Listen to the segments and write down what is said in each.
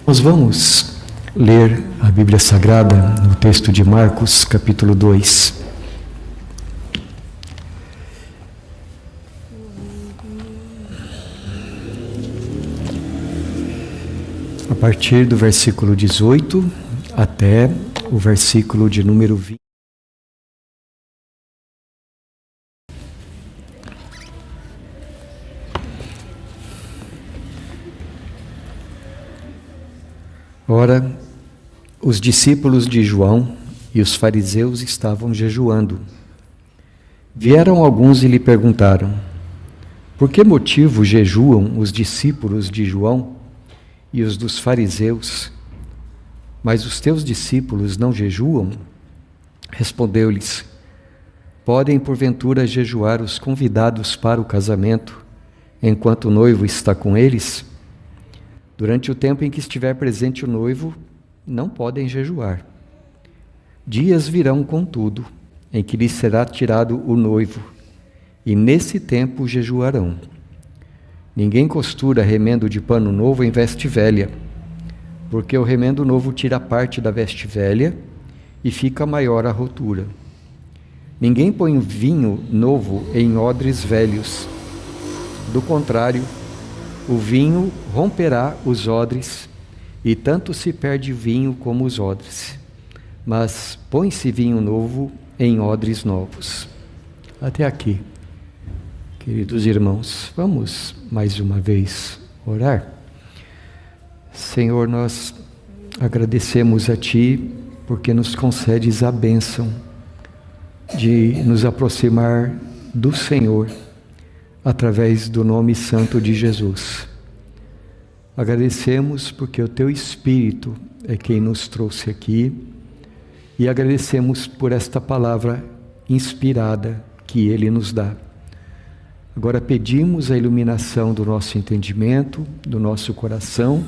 Nós vamos ler a Bíblia Sagrada no texto de Marcos, capítulo 2. A partir do versículo 18 até o versículo de número 20. Ora, os discípulos de João e os fariseus estavam jejuando. Vieram alguns e lhe perguntaram: por que motivo jejuam os discípulos de João e os dos fariseus, mas os teus discípulos não jejuam? Respondeu-lhes: podem porventura jejuar os convidados para o casamento, enquanto o noivo está com eles? Durante o tempo em que estiver presente o noivo, não podem jejuar. Dias virão, contudo, em que lhes será tirado o noivo, e nesse tempo jejuarão. Ninguém costura remendo de pano novo em veste velha, porque o remendo novo tira parte da veste velha e fica maior a rotura. Ninguém põe vinho novo em odres velhos. Do contrário, o vinho romperá os odres, e tanto se perde o vinho como os odres. Mas põe-se vinho novo em odres novos. Até aqui, queridos irmãos, vamos mais uma vez orar. Senhor, nós agradecemos a Ti, porque nos concedes a bênção de nos aproximar do Senhor, através do nome santo de Jesus. Agradecemos porque o Teu Espírito é quem nos trouxe aqui, e agradecemos por esta palavra inspirada que Ele nos dá. Agora pedimos a iluminação do nosso entendimento, do nosso coração,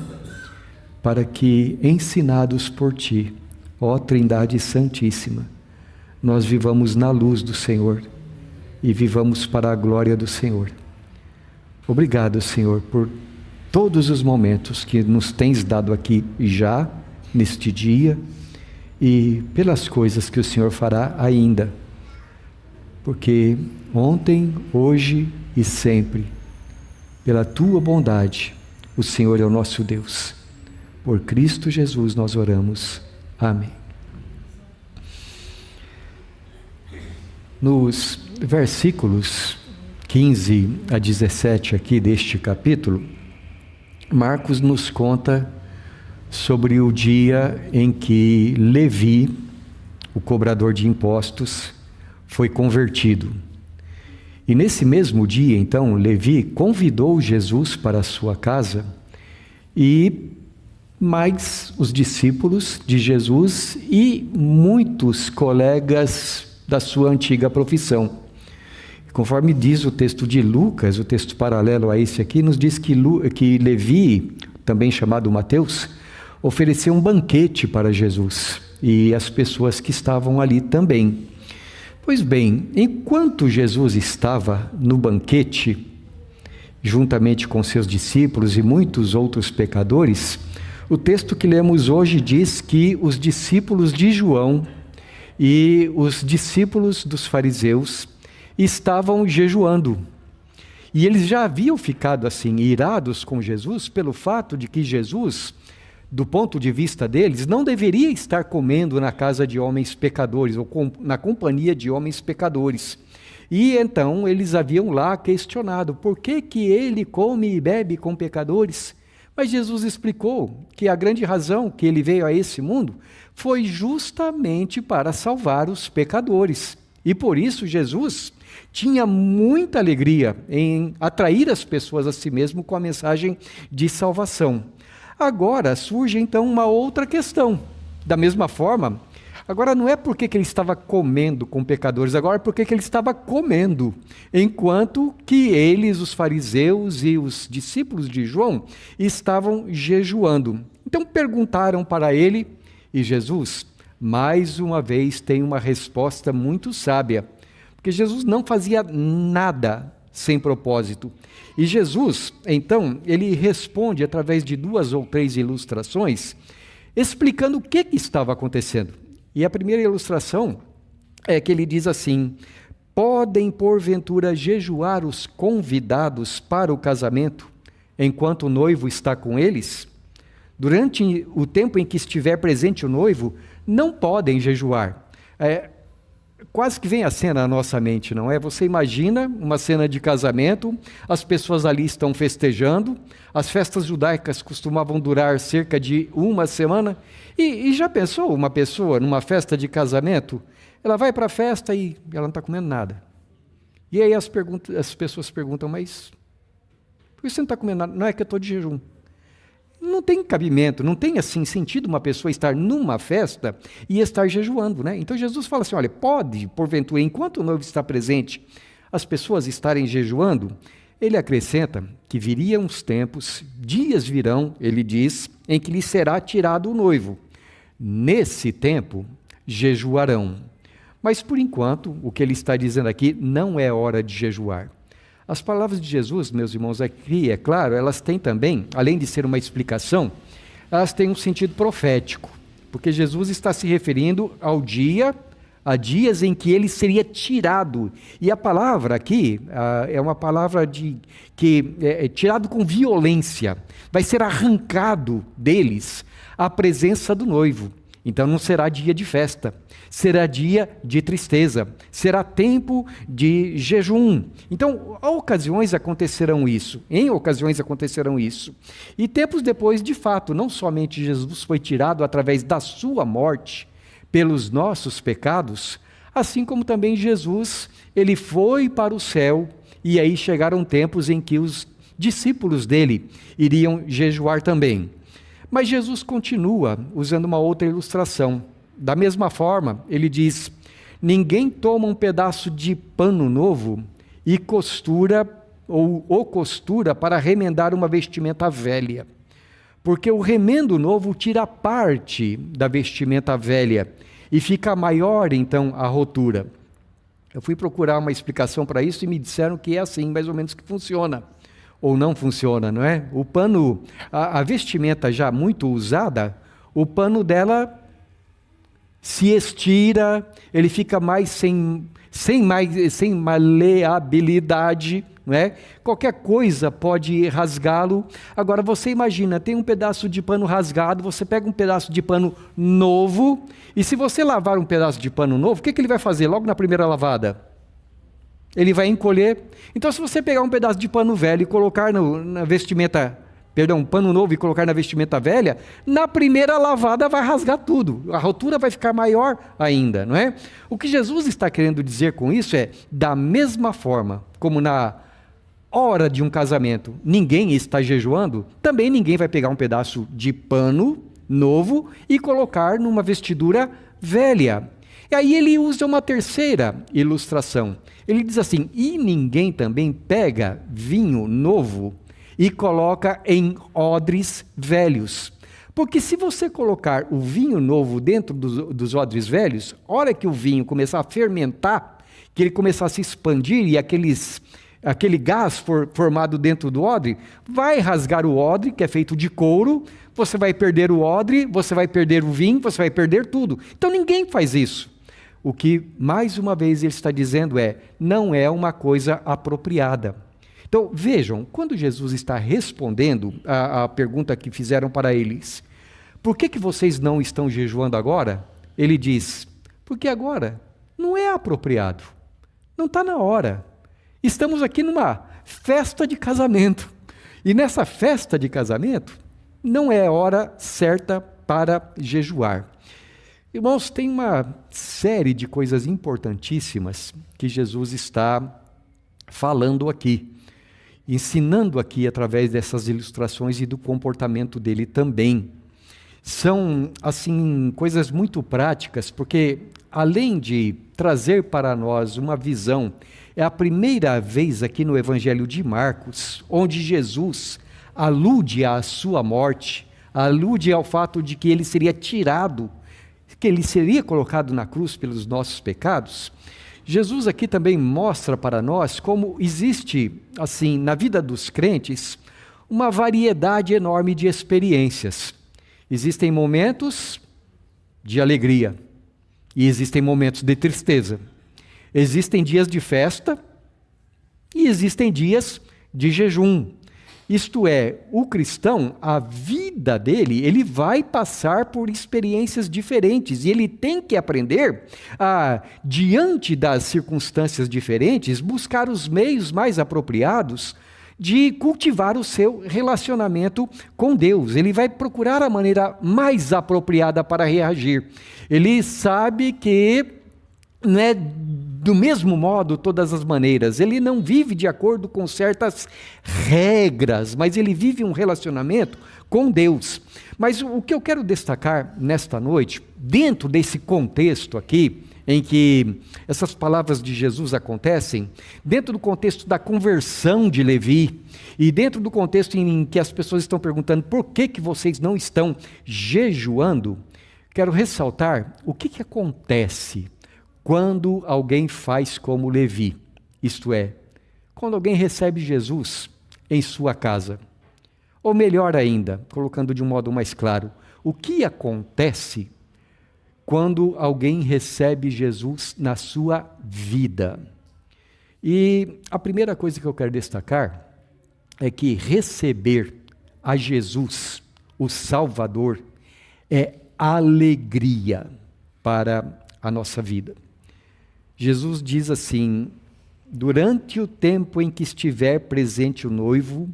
para que, ensinados por Ti, ó Trindade Santíssima, nós vivamos na luz do Senhor e vivamos para a glória do Senhor. Obrigado, Senhor, por todos os momentos que nos tens dado aqui já, neste dia, e pelas coisas que o Senhor fará ainda. Porque ontem, hoje e sempre, pela Tua bondade, o Senhor é o nosso Deus. Por Cristo Jesus nós oramos. Amém. Nos versículos 15 a 17 aqui deste capítulo, Marcos nos conta sobre o dia em que Levi, o cobrador de impostos, foi convertido. E nesse mesmo dia, então, Levi convidou Jesus para a sua casa, e mais os discípulos de Jesus e muitos colegas da sua antiga profissão. Conforme diz o texto de Lucas, o texto paralelo a esse aqui, nos diz que Levi, também chamado Mateus, ofereceu um banquete para Jesus e as pessoas que estavam ali também. Pois bem, enquanto Jesus estava no banquete, juntamente com seus discípulos e muitos outros pecadores, o texto que lemos hoje diz que os discípulos de João e os discípulos dos fariseus estavam jejuando. E eles já haviam ficado assim, irados com Jesus, pelo fato de que Jesus, do ponto de vista deles, não deveria estar comendo na casa de homens pecadores, ou na companhia de homens pecadores. E então eles haviam lá questionado, por que ele come e bebe com pecadores? Mas Jesus explicou que a grande razão que ele veio a esse mundo foi justamente para salvar os pecadores. E por isso Jesus tinha muita alegria em atrair as pessoas a si mesmo com a mensagem de salvação. Agora surge então uma outra questão. Da mesma forma, agora não é porque ele estava comendo com pecadores, agora é porque ele estava comendo, enquanto que eles, os fariseus e os discípulos de João, estavam jejuando. Então perguntaram para ele, e Jesus, mais uma vez, tem uma resposta muito sábia, porque Jesus não fazia nada sem propósito. E Jesus, então, ele responde através de 2 ou 3 ilustrações, explicando o que estava acontecendo. E a primeira ilustração é que ele diz assim: podem porventura jejuar os convidados para o casamento, enquanto o noivo está com eles? Durante o tempo em que estiver presente o noivo, não podem jejuar. Quase que vem a cena à nossa mente, não é? Você imagina uma cena de casamento, as pessoas ali estão festejando, as festas judaicas costumavam durar cerca de 1 semana, e já pensou uma pessoa numa festa de casamento? Ela vai para a festa e ela não está comendo nada. E aí as pessoas perguntam, mas por que você não está comendo nada? Não, é que eu estou de jejum. Não tem cabimento, não tem assim sentido uma pessoa estar numa festa e estar jejuando, né? Então Jesus fala assim, olha, pode, porventura, enquanto o noivo está presente, as pessoas estarem jejuando? Ele acrescenta que viriam os tempos, dias virão, ele diz, em que lhe será tirado o noivo. Nesse tempo, jejuarão. Mas por enquanto, o que ele está dizendo aqui, não é hora de jejuar. As palavras de Jesus, meus irmãos, aqui, é claro, elas têm também, além de ser uma explicação, elas têm um sentido profético, porque Jesus está se referindo a dias em que ele seria tirado. E a palavra aqui é uma palavra que é tirado com violência, vai ser arrancado deles a presença do noivo. Então não será dia de festa, será dia de tristeza, será tempo de jejum. Então, em ocasiões acontecerão isso. E tempos depois, de fato, não somente Jesus foi tirado através da sua morte pelos nossos pecados, assim como também Jesus, ele foi para o céu, e aí chegaram tempos em que os discípulos dele iriam jejuar também. Mas Jesus continua usando uma outra ilustração. Da mesma forma, ele diz, ninguém toma um pedaço de pano novo e costura para remendar uma vestimenta velha. Porque o remendo novo tira parte da vestimenta velha e fica maior, então, a rotura. Eu fui procurar uma explicação para isso e me disseram que é assim, mais ou menos, que funciona. Ou não funciona, não é? O pano, a vestimenta já muito usada, o pano dela se estira, ele fica mais sem maleabilidade, não é? Qualquer coisa pode rasgá-lo. Agora você imagina, tem um pedaço de pano rasgado, você pega um pedaço de pano novo, e se você lavar um pedaço de pano novo, o que ele vai fazer logo na primeira lavada? Ele vai encolher. Então, se você pegar um pedaço de pano velho e colocar pano novo e colocar na vestimenta velha, na primeira lavada vai rasgar tudo. A rotura vai ficar maior ainda, não é? O que Jesus está querendo dizer com isso é, da mesma forma como na hora de um casamento ninguém está jejuando, também ninguém vai pegar um pedaço de pano novo e colocar numa vestidura velha. E aí ele usa uma terceira ilustração. Ele diz assim, e ninguém também pega vinho novo e coloca em odres velhos. Porque se você colocar o vinho novo dentro dos odres velhos, a hora que o vinho começar a fermentar, que ele começar a se expandir e aquele gás formado dentro do odre, vai rasgar o odre, que é feito de couro, você vai perder o odre, você vai perder o vinho, você vai perder tudo. Então ninguém faz isso. O que, mais uma vez, ele está dizendo não é uma coisa apropriada. Então, vejam, quando Jesus está respondendo a pergunta que fizeram para eles, por que vocês não estão jejuando agora? Ele diz, porque agora não é apropriado, não está na hora. Estamos aqui numa festa de casamento, e nessa festa de casamento, não é hora certa para jejuar. Irmãos, tem uma série de coisas importantíssimas que Jesus está falando aqui, ensinando aqui através dessas ilustrações e do comportamento dele também. São, assim, coisas muito práticas, porque além de trazer para nós uma visão, é a primeira vez aqui no Evangelho de Marcos, onde Jesus alude à sua morte, alude ao fato de que ele seria tirado, que ele seria colocado na cruz pelos nossos pecados. Jesus aqui também mostra para nós como existe, assim, na vida dos crentes, uma variedade enorme de experiências. Existem momentos de alegria e existem momentos de tristeza. Existem dias de festa e existem dias de jejum. Isto é, o cristão, a vida dele, ele vai passar por experiências diferentes e ele tem que aprender a, diante das circunstâncias diferentes, buscar os meios mais apropriados de cultivar o seu relacionamento com Deus. Ele vai procurar a maneira mais apropriada para reagir. Ele sabe que não é do mesmo modo todas as maneiras. Ele não vive de acordo com certas regras, mas ele vive um relacionamento com Deus. Mas o que eu quero destacar nesta noite, dentro desse contexto aqui, em que essas palavras de Jesus acontecem, dentro do contexto da conversão de Levi, e dentro do contexto em que as pessoas estão perguntando por que vocês não estão jejuando, quero ressaltar o que acontece quando alguém faz como Levi, isto é, quando alguém recebe Jesus em sua casa. Ou melhor ainda, colocando de um modo mais claro, o que acontece quando alguém recebe Jesus na sua vida? E a primeira coisa que eu quero destacar é que receber a Jesus, o Salvador, é alegria para a nossa vida. Jesus diz assim: durante o tempo em que estiver presente o noivo,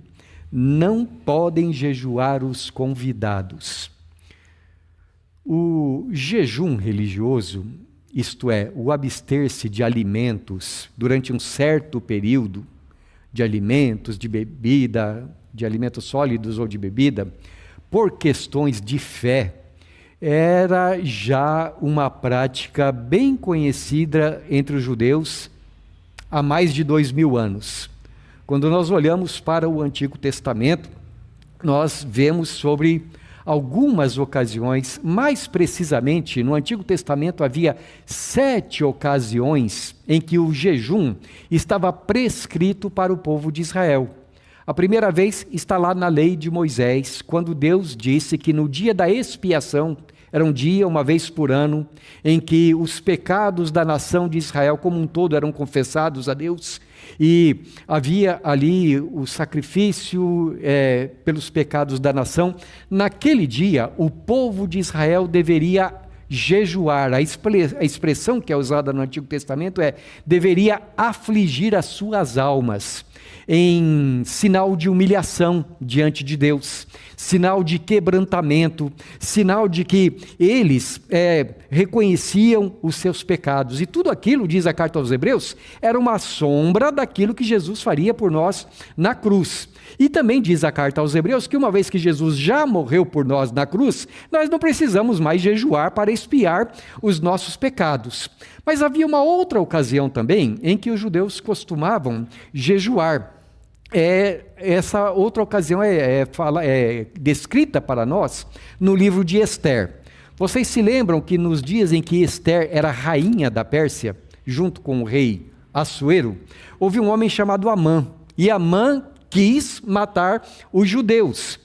não podem jejuar os convidados. O jejum religioso, isto é, o abster-se de alimentos durante um certo período, de alimentos, de bebida, de alimentos sólidos ou de bebida, por questões de fé, era já uma prática bem conhecida entre os judeus há mais de 2000 anos. Quando nós olhamos para o Antigo Testamento, nós vemos sobre algumas ocasiões, mais precisamente no Antigo Testamento havia 7 ocasiões em que o jejum estava prescrito para o povo de Israel. A primeira vez está lá na lei de Moisés, quando Deus disse que no dia da expiação, era um dia, uma vez por ano, em que os pecados da nação de Israel como um todo eram confessados a Deus, e havia ali o sacrifício pelos pecados da nação. Naquele dia, o povo de Israel deveria jejuar. A expressão que é usada no Antigo Testamento é: deveria afligir as suas almas, em sinal de humilhação diante de Deus, sinal de quebrantamento, sinal de que eles reconheciam os seus pecados. E tudo aquilo, diz a carta aos Hebreus, era uma sombra daquilo que Jesus faria por nós na cruz. E também diz a carta aos Hebreus que uma vez que Jesus já morreu por nós na cruz, nós não precisamos mais jejuar para expiar os nossos pecados. Mas havia uma outra ocasião também em que os judeus costumavam jejuar. Essa outra ocasião é descrita para nós no livro de Ester. Vocês se lembram que nos dias em que Ester era rainha da Pérsia, junto com o rei Assuero, houve um homem chamado Amã, e Amã quis matar os judeus.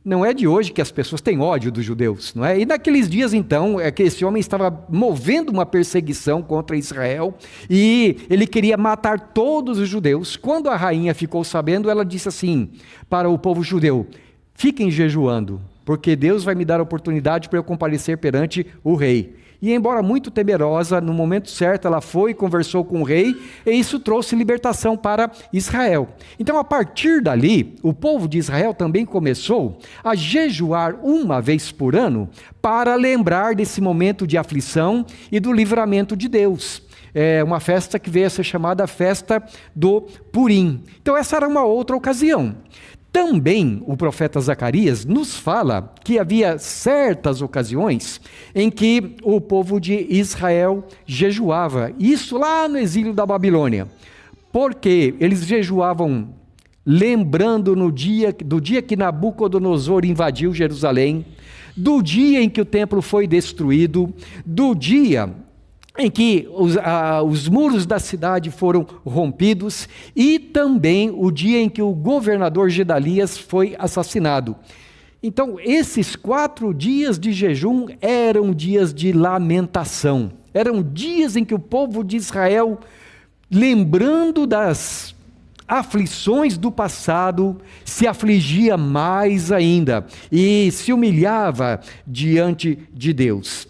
Não é de hoje que as pessoas têm ódio dos judeus, não é? E naqueles dias, então, que esse homem estava movendo uma perseguição contra Israel e ele queria matar todos os judeus. Quando a rainha ficou sabendo, ela disse assim para o povo judeu: fiquem jejuando, porque Deus vai me dar a oportunidade para eu comparecer perante o rei. E embora muito temerosa, no momento certo ela foi e conversou com o rei, e isso trouxe libertação para Israel. Então, a partir dali, o povo de Israel também começou a jejuar uma vez por ano para lembrar desse momento de aflição e do livramento de Deus. É uma festa que veio a ser chamada Festa do Purim. Então, essa era uma outra ocasião. Também o profeta Zacarias nos fala que havia certas ocasiões em que o povo de Israel jejuava. Isso lá no exílio da Babilônia. Porque eles jejuavam lembrando do dia que Nabucodonosor invadiu Jerusalém, do dia em que o templo foi destruído, do dia em que os muros da cidade foram rompidos, e também o dia em que o governador Gedalias foi assassinado. Então, esses 4 dias de jejum eram dias de lamentação, eram dias em que o povo de Israel, lembrando das aflições do passado, se afligia mais ainda e se humilhava diante de Deus.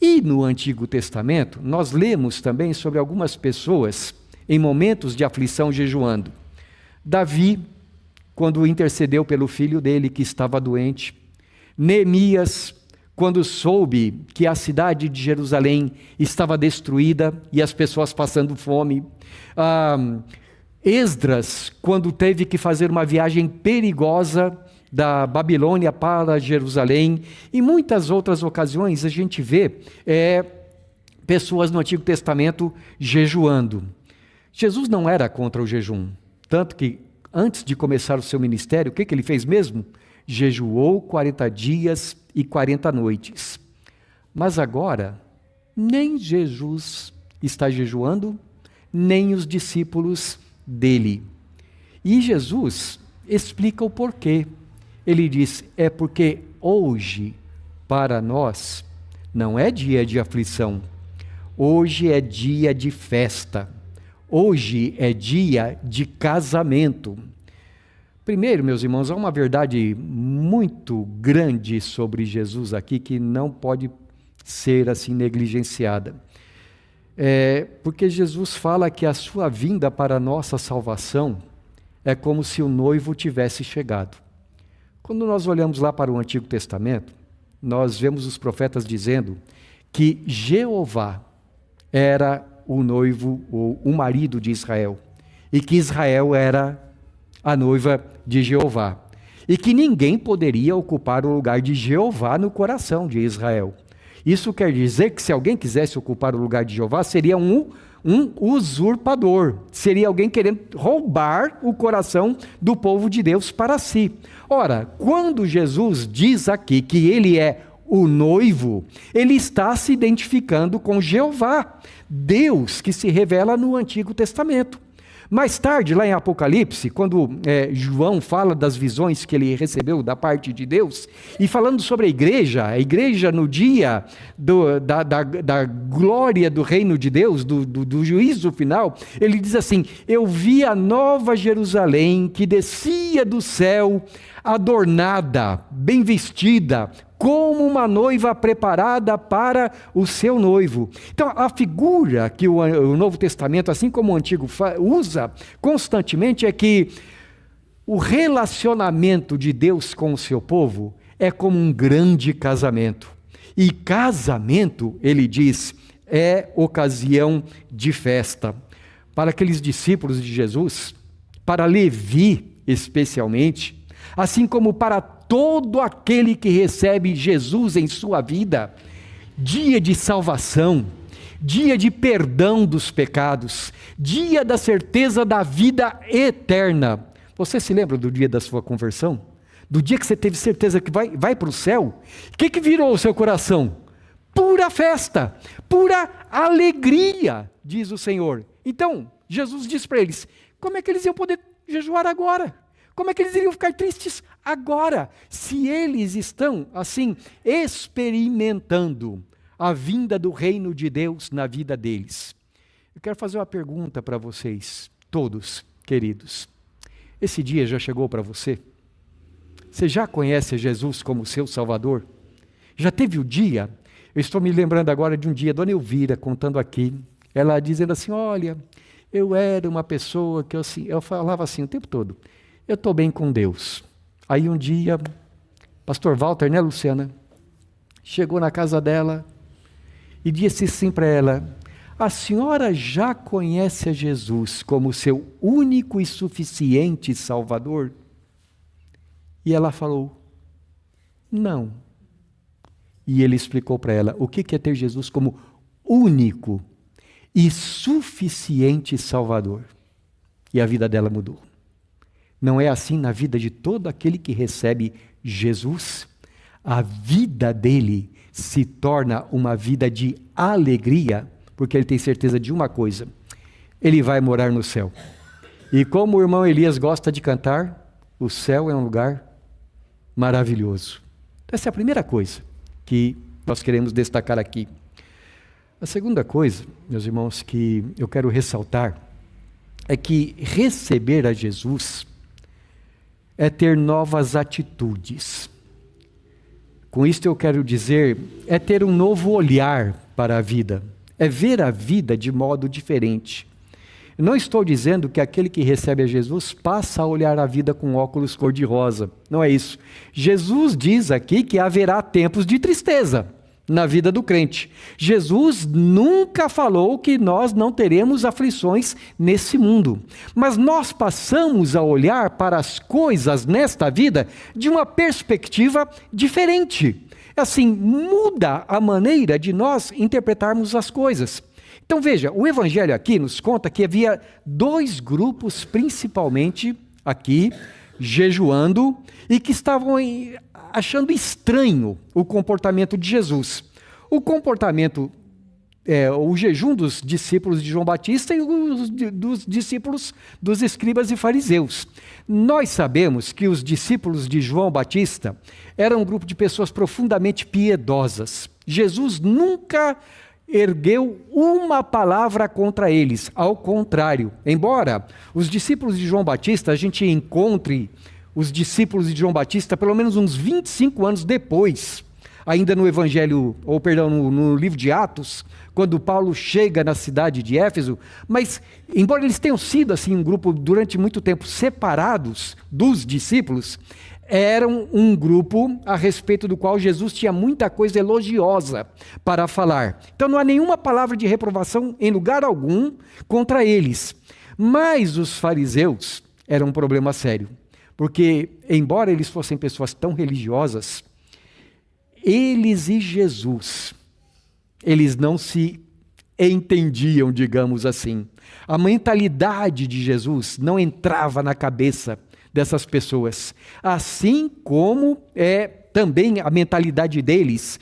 E no Antigo Testamento, nós lemos também sobre algumas pessoas em momentos de aflição jejuando. Davi, quando intercedeu pelo filho dele que estava doente. Neemias, quando soube que a cidade de Jerusalém estava destruída e as pessoas passando fome. Esdras, quando teve que fazer uma viagem perigosa da Babilônia para Jerusalém, e muitas outras ocasiões a gente vê pessoas no Antigo Testamento jejuando. Jesus não era contra o jejum, tanto que antes de começar o seu ministério, o que ele fez mesmo? Jejuou 40 dias e 40 noites. Mas agora, nem Jesus está jejuando, nem os discípulos dele. E Jesus explica o porquê. Ele diz, é porque hoje, para nós, não é dia de aflição. Hoje é dia de festa. Hoje é dia de casamento. Primeiro, meus irmãos, há uma verdade muito grande sobre Jesus aqui que não pode ser assim negligenciada. Porque Jesus fala que a sua vinda para a nossa salvação é como se o noivo tivesse chegado. Quando nós olhamos lá para o Antigo Testamento, nós vemos os profetas dizendo que Jeová era o noivo ou o marido de Israel, e que Israel era a noiva de Jeová, e que ninguém poderia ocupar o lugar de Jeová no coração de Israel. Isso quer dizer que se alguém quisesse ocupar o lugar de Jeová, seria um usurpador, seria alguém querendo roubar o coração do povo de Deus para si. Ora, quando Jesus diz aqui que ele é o noivo, ele está se identificando com Jeová, Deus que se revela no Antigo Testamento. Mais tarde, lá em Apocalipse, quando João fala das visões que ele recebeu da parte de Deus, e falando sobre a igreja no dia da glória do reino de Deus, do juízo final, ele diz assim, eu vi a nova Jerusalém que descia do céu, adornada, bem vestida, como uma noiva preparada para o seu noivo. Então, a figura que o Novo Testamento, assim como o Antigo, usa constantemente é que o relacionamento de Deus com o seu povo é como um grande casamento. E casamento, ele diz, é ocasião de festa. Para aqueles discípulos de Jesus, para Levi especialmente, assim como para todo aquele que recebe Jesus em sua vida, dia de salvação, dia de perdão dos pecados, dia da certeza da vida eterna. Você se lembra do dia da sua conversão? Do dia que você teve certeza que vai para o céu? O que virou o seu coração? Pura festa, pura alegria, diz o Senhor. Então, Jesus diz para eles, como é que eles iam poder jejuar agora? Como é que eles iriam ficar tristes agora, se eles estão, assim, experimentando a vinda do reino de Deus na vida deles? Eu quero fazer uma pergunta para vocês, todos, queridos. Esse dia já chegou para você? Você já conhece Jesus como seu Salvador? Já teve o dia? Eu estou me lembrando agora de um dia, Dona Elvira contando aqui, ela dizendo assim, olha, eu era uma pessoa que eu falava assim o tempo todo, eu estou bem com Deus. Aí um dia, pastor Walter, né, Luciana? Chegou na casa dela e disse assim para ela, a senhora já conhece a Jesus como seu único e suficiente Salvador? E ela falou, não. E ele explicou para ela, o que é ter Jesus como único e suficiente Salvador? E a vida dela mudou. Não é assim na vida de todo aquele que recebe Jesus? A vida dele se torna uma vida de alegria, porque ele tem certeza de uma coisa: ele vai morar no céu. E como o irmão Elias gosta de cantar, o céu é um lugar maravilhoso. Essa é a primeira coisa que nós queremos destacar aqui. A segunda coisa, meus irmãos, que eu quero ressaltar, é que receber a Jesus é ter novas atitudes. Com isto eu quero dizer, é ter um novo olhar para a vida, é ver a vida de modo diferente. Não estou dizendo que aquele que recebe a Jesus passa a olhar a vida com óculos cor-de-rosa, não é isso. Jesus diz aqui que haverá tempos de tristeza na vida do crente. Jesus nunca falou que nós não teremos aflições nesse mundo, mas nós passamos a olhar para as coisas nesta vida de uma perspectiva diferente. Assim, muda a maneira de nós interpretarmos as coisas. Então veja, o Evangelho aqui nos conta que havia dois grupos principalmente aqui, jejuando, e que estavam achando estranho o comportamento de Jesus. O jejum dos discípulos de João Batista e dos discípulos dos escribas e fariseus. Nós sabemos que os discípulos de João Batista eram um grupo de pessoas profundamente piedosas. Jesus nunca ergueu uma palavra contra eles, ao contrário. Embora os discípulos de João Batista, a gente encontre os discípulos de João Batista pelo menos uns 25 anos depois, ainda no no livro de Atos, quando Paulo chega na cidade de Éfeso, mas embora eles tenham sido assim um grupo durante muito tempo separados dos discípulos, eram um grupo a respeito do qual Jesus tinha muita coisa elogiosa para falar. Então não há nenhuma palavra de reprovação em lugar algum contra eles. Mas os fariseus eram um problema sério, porque embora eles fossem pessoas tão religiosas, eles e Jesus, eles não se entendiam, digamos assim. A mentalidade de Jesus não entrava na cabeça dessas pessoas, assim como também a mentalidade deles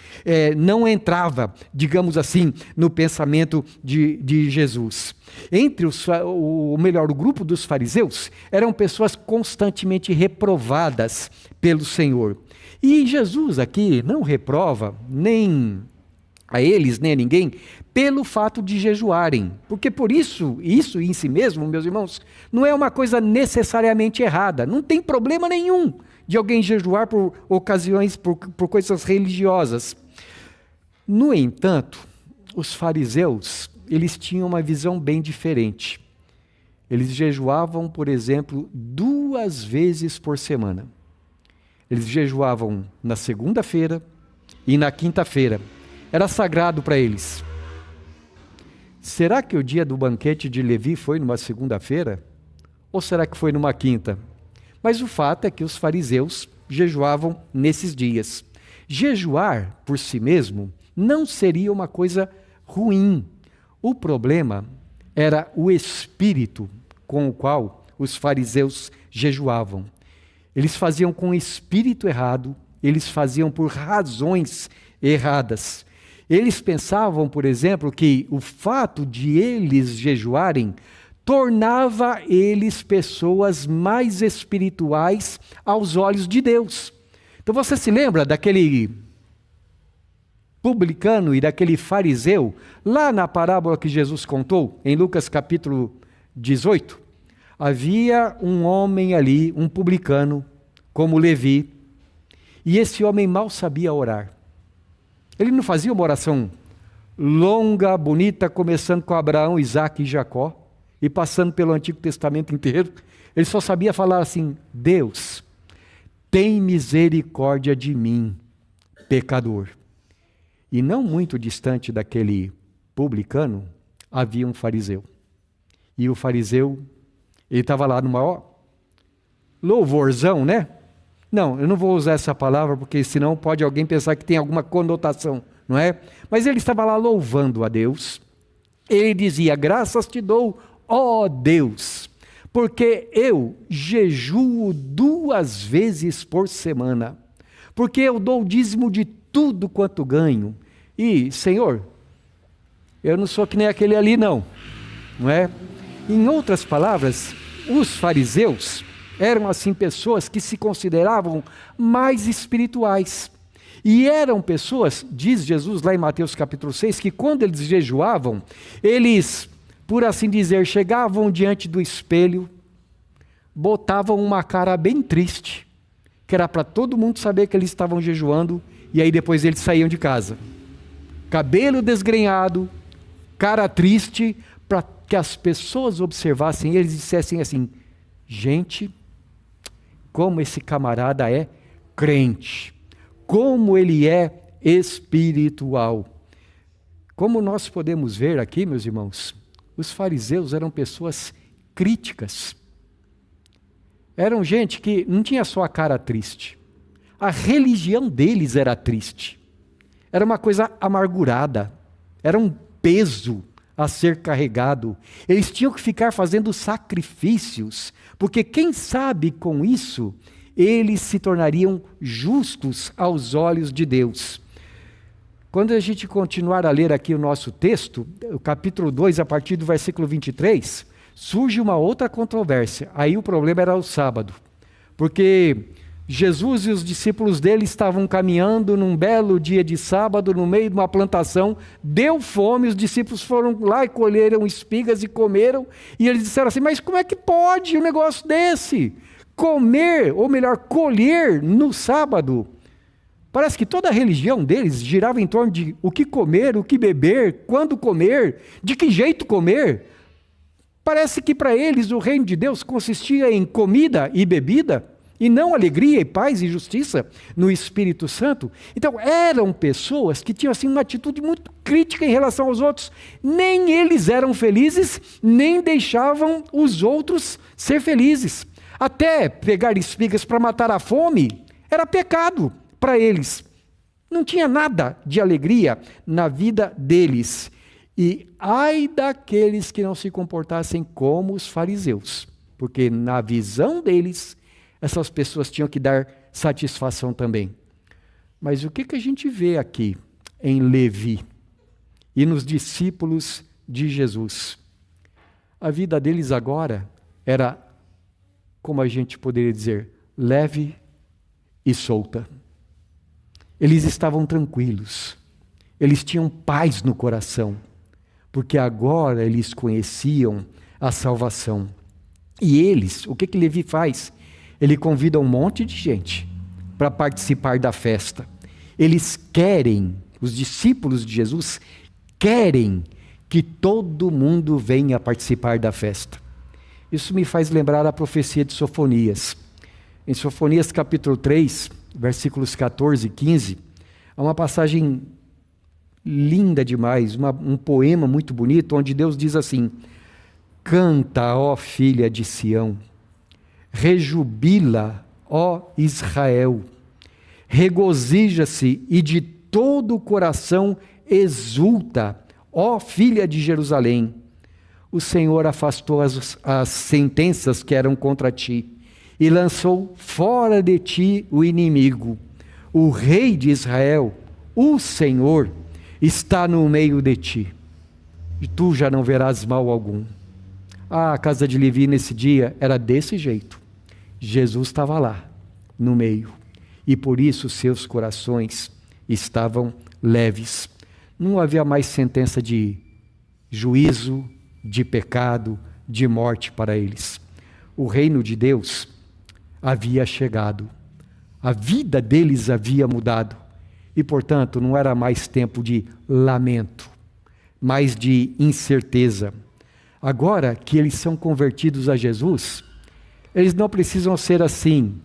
não entrava, digamos assim, no pensamento de Jesus. O grupo dos fariseus eram pessoas constantemente reprovadas pelo Senhor. E Jesus aqui não reprova nem a eles, nem a ninguém, pelo fato de jejuarem. Porque por isso em si mesmo, meus irmãos, não é uma coisa necessariamente errada. Não tem problema nenhum de alguém jejuar por ocasiões, por coisas religiosas. No entanto, os fariseus, eles tinham uma visão bem diferente. Eles jejuavam, por exemplo, 2 vezes por semana. Eles jejuavam na segunda-feira e na quinta-feira. Era sagrado para eles. Será que o dia do banquete de Levi foi numa segunda-feira? Ou será que foi numa quinta? Mas o fato é que os fariseus jejuavam nesses dias. Jejuar por si mesmo não seria uma coisa ruim. O problema era o espírito com o qual os fariseus jejuavam. Eles faziam com o espírito errado, eles faziam por razões erradas. Eles pensavam, por exemplo, que o fato de eles jejuarem tornava eles pessoas mais espirituais aos olhos de Deus. Então você se lembra daquele publicano e daquele fariseu, lá na parábola que Jesus contou, em Lucas capítulo 18? Havia um homem ali, um publicano, como Levi, e esse homem mal sabia orar. Ele não fazia uma oração longa, bonita, começando com Abraão, Isaque e Jacó, e passando pelo Antigo Testamento inteiro. Ele só sabia falar assim: Deus, tem misericórdia de mim, pecador. E não muito distante daquele publicano, havia um fariseu. E o fariseu, ele estava lá no maior louvorzão, né? Não, eu não vou usar essa palavra, porque senão pode alguém pensar que tem alguma conotação, não é? Mas ele estava lá louvando a Deus. Ele dizia: graças te dou, ó Deus, porque eu jejuo 2 vezes por semana, porque eu dou o dízimo de tudo quanto ganho. E, Senhor, eu não sou que nem aquele ali não é? Em outras palavras, os fariseus eram assim pessoas que se consideravam mais espirituais. E eram pessoas, diz Jesus lá em Mateus capítulo 6, que quando eles jejuavam, eles, por assim dizer, chegavam diante do espelho, botavam uma cara bem triste, que era para todo mundo saber que eles estavam jejuando, e aí depois eles saíam de casa. Cabelo desgrenhado, cara triste, para que as pessoas observassem e eles dissessem assim: gente, como esse camarada é crente, como ele é espiritual. Como nós podemos ver aqui, meus irmãos, os fariseus eram pessoas críticas. Eram gente que não tinha só a cara triste. A religião deles era triste. Era uma coisa amargurada. Era um peso a ser carregado. Eles tinham que ficar fazendo sacrifícios, porque quem sabe com isso, eles se tornariam justos aos olhos de Deus. Quando a gente continuar a ler aqui o nosso texto, o capítulo 2, a partir do versículo 23, surge uma outra controvérsia. Aí o problema era o sábado, porque Jesus e os discípulos dele estavam caminhando num belo dia de sábado, no meio de uma plantação, deu fome, os discípulos foram lá e colheram espigas e comeram, e eles disseram assim: mas como é que pode um negócio desse? Comer, ou melhor, colher no sábado. Parece que toda a religião deles girava em torno de o que comer, o que beber, quando comer, de que jeito comer. Parece que para eles o reino de Deus consistia em comida e bebida, e não alegria e paz e justiça no Espírito Santo. Então eram pessoas que tinham assim uma atitude muito crítica em relação aos outros. Nem eles eram felizes, nem deixavam os outros ser felizes. Até pegar espigas para matar a fome era pecado para eles. Não tinha nada de alegria na vida deles. E ai daqueles que não se comportassem como os fariseus, porque na visão deles, essas pessoas tinham que dar satisfação também. Mas o que a gente vê aqui em Levi e nos discípulos de Jesus? A vida deles agora era, como a gente poderia dizer, leve e solta. Eles estavam tranquilos, eles tinham paz no coração, porque agora eles conheciam a salvação. E eles, o que Levi faz? Ele convida um monte de gente para participar da festa. Eles querem, os discípulos de Jesus querem que todo mundo venha participar da festa. Isso me faz lembrar a profecia de Sofonias. Em Sofonias capítulo 3, versículos 14 e 15, há uma passagem linda demais, um poema muito bonito, onde Deus diz assim: canta, ó filha de Sião, rejubila, ó Israel, regozija-se e de todo o coração exulta, ó filha de Jerusalém. O Senhor afastou as sentenças que eram contra ti e lançou fora de ti o inimigo. O rei de Israel, o Senhor, está no meio de ti, e tu já não verás mal algum. A casa de Levi nesse dia era desse jeito. Jesus estava lá, no meio, e por isso seus corações estavam leves. Não havia mais sentença de juízo, de pecado, de morte para eles. O reino de Deus havia chegado, a vida deles havia mudado, e portanto não era mais tempo de lamento, mas de incerteza. Agora que eles são convertidos a Jesus, eles não precisam ser assim,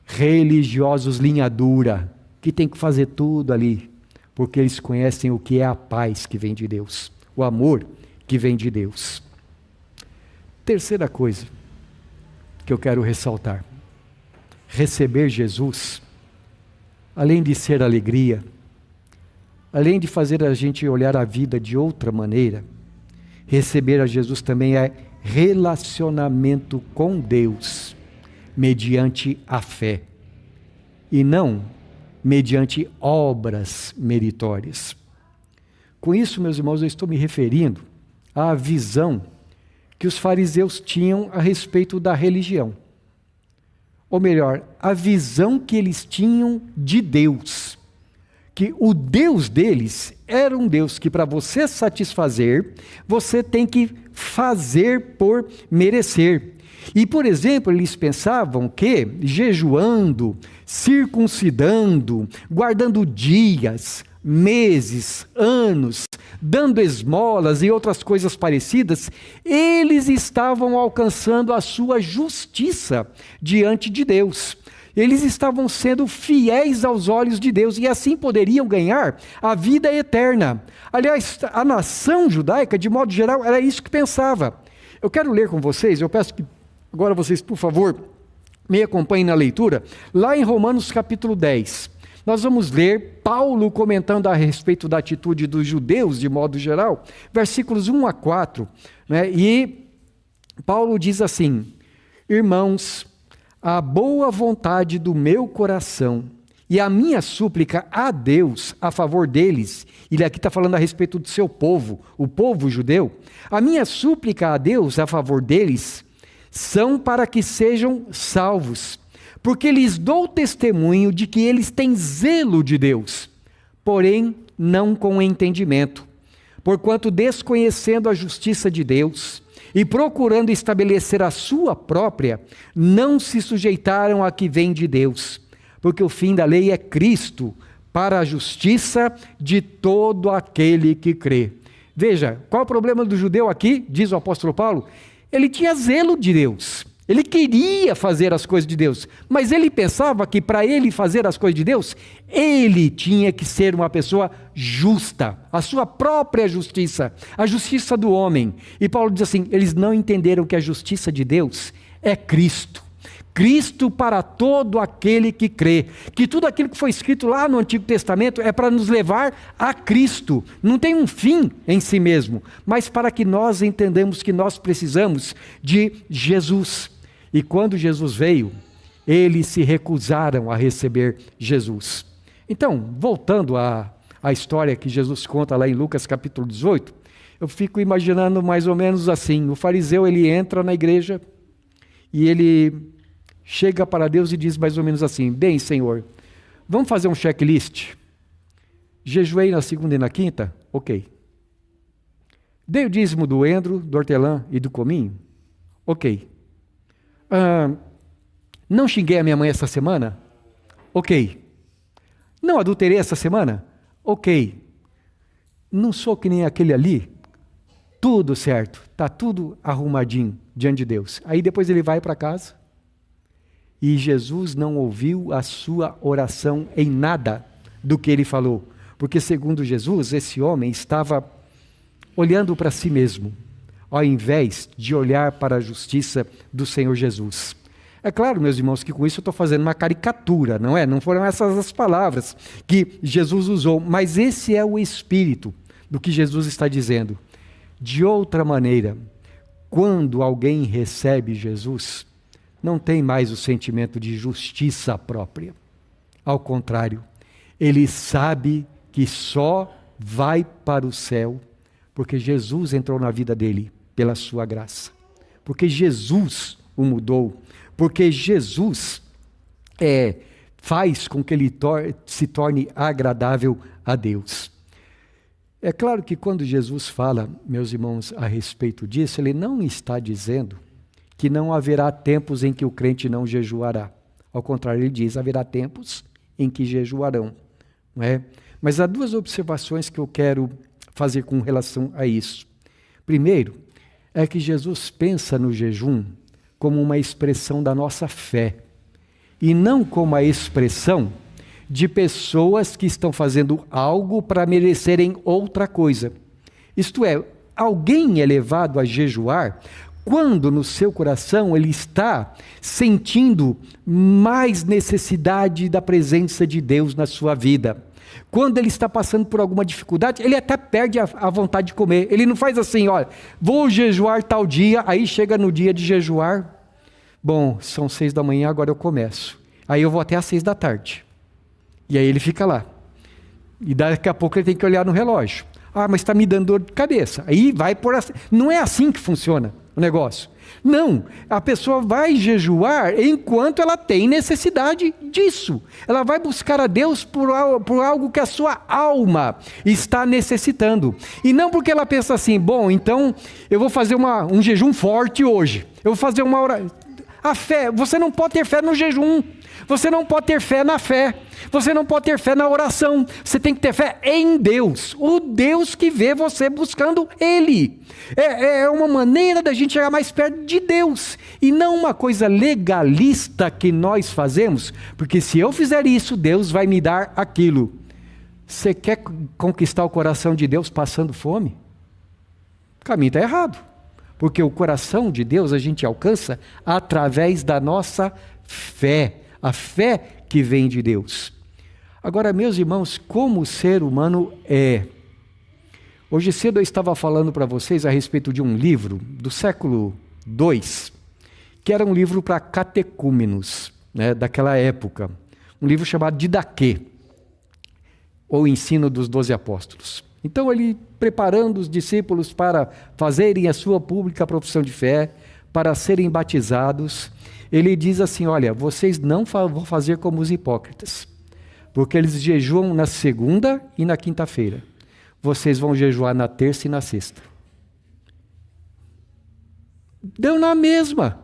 religiosos linha dura, que tem que fazer tudo ali, porque eles conhecem o que é a paz que vem de Deus, o amor que vem de Deus. Terceira coisa que eu quero ressaltar: receber Jesus, além de ser alegria, além de fazer a gente olhar a vida de outra maneira, receber a Jesus também é relacionamento com Deus, mediante a fé, e não mediante obras meritórias. Com isso, meus irmãos, eu estou me referindo à visão que os fariseus tinham a respeito da religião. Ou melhor, a visão que eles tinham de Deus. Que o Deus deles era um Deus que, para você satisfazer, você tem que fazer por merecer. E, por exemplo, eles pensavam que jejuando, circuncidando, guardando dias, meses, anos, dando esmolas e outras coisas parecidas, eles estavam alcançando a sua justiça diante de Deus. Eles estavam sendo fiéis aos olhos de Deus e assim poderiam ganhar a vida eterna. Aliás, a nação judaica, de modo geral, era isso que pensava. Eu quero ler com vocês, eu peço que agora vocês, por favor, me acompanhem na leitura, lá em Romanos capítulo 10. Nós vamos ler Paulo comentando a respeito da atitude dos judeus, de modo geral, versículos 1 a 4, né? E Paulo diz assim: irmãos, a boa vontade do meu coração e a minha súplica a Deus a favor deles, ele aqui está falando a respeito do seu povo, o povo judeu, a minha súplica a Deus a favor deles são para que sejam salvos, porque lhes dou testemunho de que eles têm zelo de Deus, porém não com entendimento, porquanto desconhecendo a justiça de Deus e procurando estabelecer a sua própria, não se sujeitaram a que vem de Deus, porque o fim da lei é Cristo, para a justiça de todo aquele que crê. Veja, qual é o problema do judeu aqui, diz o apóstolo Paulo? Ele tinha zelo de Deus, ele queria fazer as coisas de Deus, mas ele pensava que para ele fazer as coisas de Deus, ele tinha que ser uma pessoa justa, a sua própria justiça, a justiça do homem. E Paulo diz assim, eles não entenderam que a justiça de Deus é Cristo. Cristo para todo aquele que crê, que tudo aquilo que foi escrito lá no Antigo Testamento é para nos levar a Cristo, não tem um fim em si mesmo, mas para que nós entendamos que nós precisamos de Jesus. E quando Jesus veio, eles se recusaram a receber Jesus. Então, voltando à história que Jesus conta lá em Lucas capítulo 18, eu fico imaginando mais ou menos assim, o fariseu ele entra na igreja e ele chega para Deus e diz mais ou menos assim, bem Senhor, vamos fazer um checklist? Jejuei na segunda e na quinta? Ok. Dei o dízimo do endro, do hortelã e do cominho? Ok. Não xinguei a minha mãe essa semana? Ok. Não adulterei essa semana? Ok. Não sou que nem aquele ali? Tudo certo, está tudo arrumadinho diante de Deus. Aí depois ele vai para casa e Jesus não ouviu a sua oração em nada do que ele falou, porque segundo Jesus, esse homem estava olhando para si mesmo, ao invés de olhar para a justiça do Senhor Jesus. É claro, meus irmãos, que com isso eu estou fazendo uma caricatura, não é? Não foram essas as palavras que Jesus usou, mas esse é o espírito do que Jesus está dizendo. De outra maneira, quando alguém recebe Jesus, não tem mais o sentimento de justiça própria. Ao contrário, ele sabe que só vai para o céu porque Jesus entrou na vida dele pela sua graça. Porque Jesus o mudou. Porque Jesus faz com que ele se torne agradável a Deus. É claro que quando Jesus fala, meus irmãos, a respeito disso, ele não está dizendo que não haverá tempos em que o crente não jejuará. Ao contrário, ele diz, haverá tempos em que jejuarão. Não é? Mas há duas observações que eu quero fazer com relação a isso. Primeiro, é que Jesus pensa no jejum como uma expressão da nossa fé, e não como a expressão de pessoas que estão fazendo algo para merecerem outra coisa. Isto é, alguém é levado a jejuar quando no seu coração ele está sentindo mais necessidade da presença de Deus na sua vida. Quando ele está passando por alguma dificuldade, ele até perde a vontade de comer. Ele não faz assim, olha, vou jejuar tal dia, aí chega no dia de jejuar, bom, são 6 da manhã, agora eu começo. Aí eu vou até às 6 da tarde. E aí ele fica lá. E daqui a pouco ele tem que olhar no relógio. Ah, mas está me dando dor de cabeça. Aí vai por assim. Não é assim que funciona o negócio. Não, a pessoa vai jejuar enquanto ela tem necessidade disso. Ela vai buscar a Deus por algo que a sua alma está necessitando. E não porque ela pensa assim, bom, então eu vou fazer um jejum forte hoje. Eu vou fazer uma oração. A fé, você não pode ter fé no jejum. Você não pode ter fé na fé. Você não pode ter fé na oração. Você tem que ter fé em Deus. O Deus que vê você buscando Ele. É uma maneira da gente chegar mais perto de Deus. E não uma coisa legalista que nós fazemos. Porque se eu fizer isso, Deus vai me dar aquilo. Você quer conquistar o coração de Deus passando fome? O caminho está errado. Porque o coração de Deus a gente alcança através da nossa fé. A fé que vem de Deus. Agora, meus irmãos, como o ser humano é? Hoje cedo eu estava falando para vocês a respeito de um livro do século II, que era um livro para catecúmenos, né, daquela época. Um livro chamado Didaquê, ou Ensino dos 12 Apóstolos. Então ele preparando os discípulos para fazerem a sua pública profissão de fé, para serem batizados, ele diz assim, olha, vocês não vão fazer como os hipócritas, porque eles jejuam na segunda e na quinta-feira. Vocês vão jejuar na terça e na sexta. Deu na mesma.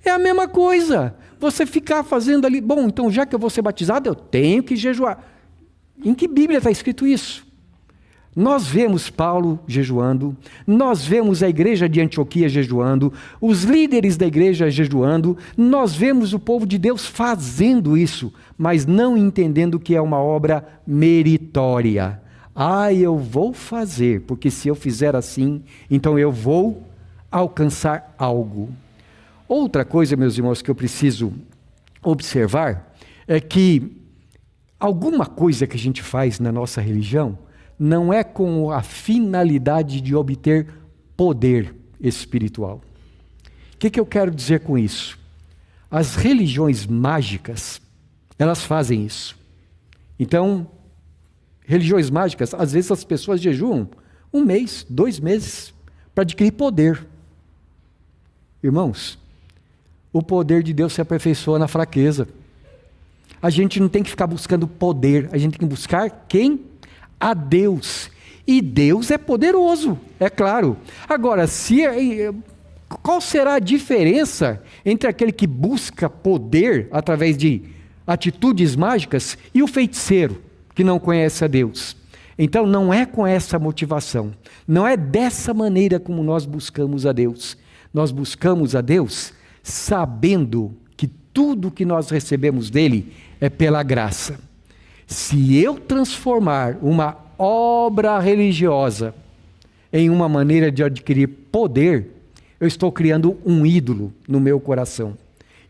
É a mesma coisa. Você ficar fazendo ali, bom, então já que eu vou ser batizado, eu tenho que jejuar. Em que Bíblia está escrito isso? Nós vemos Paulo jejuando, nós vemos a igreja de Antioquia jejuando, os líderes da igreja jejuando, nós vemos o povo de Deus fazendo isso, mas não entendendo que é uma obra meritória. Eu vou fazer, porque se eu fizer assim, então eu vou alcançar algo. Outra coisa, meus irmãos, que eu preciso observar, é que alguma coisa que a gente faz na nossa religião, não é com a finalidade de obter poder espiritual. O que eu quero dizer com isso? As religiões mágicas, elas fazem isso. Então, religiões mágicas, às vezes as pessoas jejuam 1 mês, 2 meses, para adquirir poder. Irmãos, o poder de Deus se aperfeiçoa na fraqueza. A gente não tem que ficar buscando poder, a gente tem que buscar quem? A Deus. E Deus é poderoso, é claro. Agora, qual será a diferença entre aquele que busca poder através de atitudes mágicas e o feiticeiro que não conhece a Deus? Então não é com essa motivação, não é dessa maneira como nós buscamos a Deus. Nós buscamos a Deus sabendo que tudo que nós recebemos dele é pela graça. Se eu transformar uma obra religiosa em uma maneira de adquirir poder, eu estou criando um ídolo no meu coração.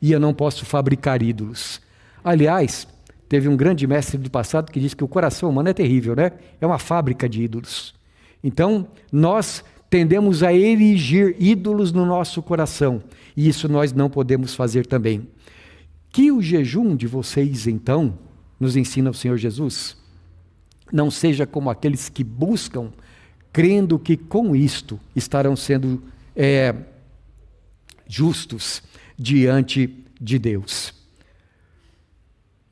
E eu não posso fabricar ídolos. Aliás, teve um grande mestre do passado que disse que o coração humano é terrível, né? É uma fábrica de ídolos. Então, nós tendemos a erigir ídolos no nosso coração. E isso nós não podemos fazer também. Que o jejum de vocês, então, nos ensina o Senhor Jesus, não seja como aqueles que buscam, crendo que com isto estarão sendo justos diante de Deus.